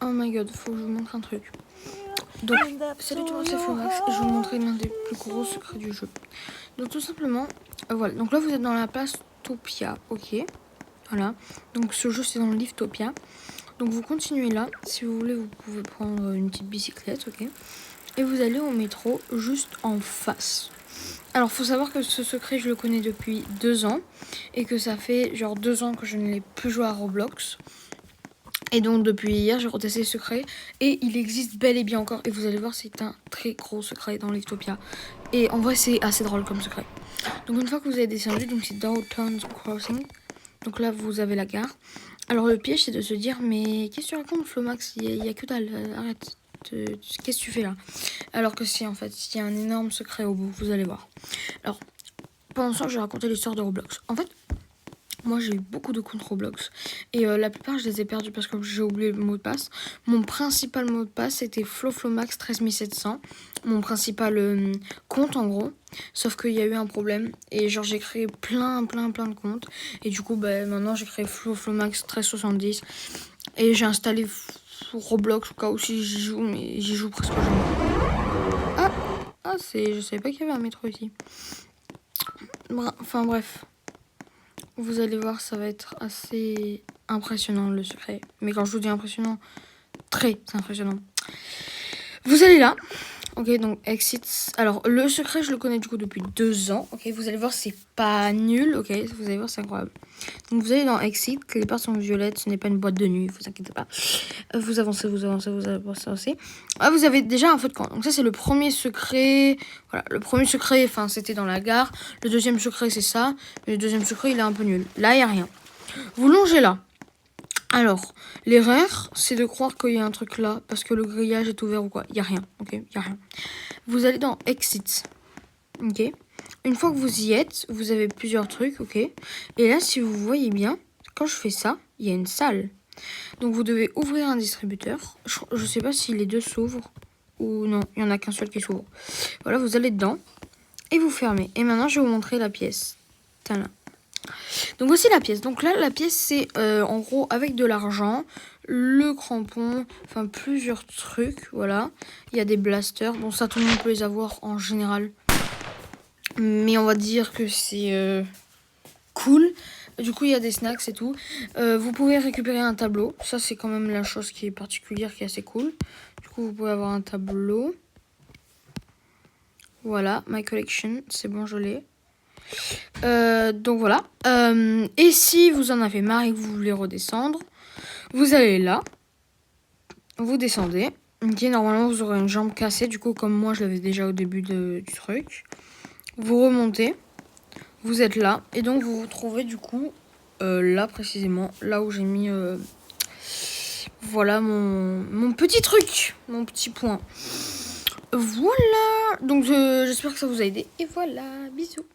Oh my god, faut que je vous montre un truc. Donc, salut tout le monde, c'est Flomax et je vais vous montrer l'un des plus gros secrets du jeu. Donc tout simplement, voilà. Donc là vous êtes dans la place Topia, ok. Voilà. Donc ce jeu c'est dans le livre Topia. Donc vous continuez là. Si vous voulez, vous pouvez prendre une petite bicyclette, ok. Et vous allez au métro juste en face. Alors faut savoir que ce secret je le connais depuis 2 ans. Et que ça fait genre 2 ans que je ne l'ai plus joué à Roblox. Et donc depuis hier j'ai retesté le secret et il existe bel et bien encore. Et vous allez voir c'est un très gros secret dans l'Utopia. Et en vrai c'est assez drôle comme secret. Donc une fois que vous avez descendu, donc c'est Downtown Crossing. Donc là vous avez la gare. Alors le piège c'est de se dire mais qu'est-ce que tu racontes Flomax, il y a que dalle, arrête. Qu'est-ce que tu fais là? Alors que si en fait il y a un énorme secret au bout, vous allez voir. Alors pendant ce temps je vais raconter l'histoire de Roblox. En fait moi j'ai eu beaucoup de comptes Roblox et la plupart je les ai perdus parce que j'ai oublié le mot de passe. Mon principal mot de passe c'était FloFlomax 13700, mon principal compte en gros. Sauf qu'il y a eu un problème et genre j'ai créé plein de comptes. Et du coup maintenant j'ai créé FloFlomax 1370 et j'ai installé Roblox au cas où si j'y joue, mais j'y joue presque jamais. Je savais pas qu'il y avait un métro ici. Enfin bref. Vous allez voir, ça va être assez impressionnant le secret. Mais quand je vous dis impressionnant, très impressionnant. Vous allez là. Ok, donc exit. Alors, le secret, je le connais du coup depuis 2 ans. Ok, vous allez voir, c'est pas nul. Ok, vous allez voir, c'est incroyable. Donc, vous allez dans exit. Les portes sont violettes. Ce n'est pas une boîte de nuit, vous inquiétez pas. Vous avancez, vous avancez. Ah, vous avez déjà un feu de camp. Donc, ça, c'est le premier secret. Voilà, le premier secret, enfin, c'était dans la gare. Le deuxième secret, c'est ça. Mais le deuxième secret, il est un peu nul. Là, il n'y a rien. Vous longez là. Alors, l'erreur, c'est de croire qu'il y a un truc là, parce que le grillage est ouvert ou quoi. Il n'y a rien, ok. Il n'y a rien. Vous allez dans Exit, ok. Une fois que vous y êtes, vous avez plusieurs trucs, ok. Et là, si vous voyez bien, quand je fais ça, il y a une salle. Donc, vous devez ouvrir un distributeur. Je sais pas si les deux s'ouvrent ou non. Il n'y en a qu'un seul qui s'ouvre. Voilà, vous allez dedans et vous fermez. Et maintenant, je vais vous montrer la pièce. Tada. Donc voici la pièce. Donc là, la pièce, c'est en gros avec de l'argent, le crampon, enfin plusieurs trucs, voilà. Il y a des blasters. Bon, ça, tout le monde peut les avoir en général. Mais on va dire que c'est cool. Du coup, il y a des snacks et tout. Vous pouvez récupérer un tableau. Ça, c'est quand même la chose qui est particulière, qui est assez cool. Du coup, vous pouvez avoir un tableau. Voilà, My Collection. C'est bon, je l'ai. Donc voilà. Et si vous en avez marre et que vous voulez redescendre, vous allez là. Vous descendez. Ok, normalement vous aurez une jambe cassée. Du coup, comme moi je l'avais déjà au début du truc. Vous remontez. Vous êtes là. Et donc vous vous trouvez du coup là précisément. Là où j'ai mis voilà mon petit truc. Mon petit point. Voilà. Donc j'espère que ça vous a aidé. Et voilà. Bisous.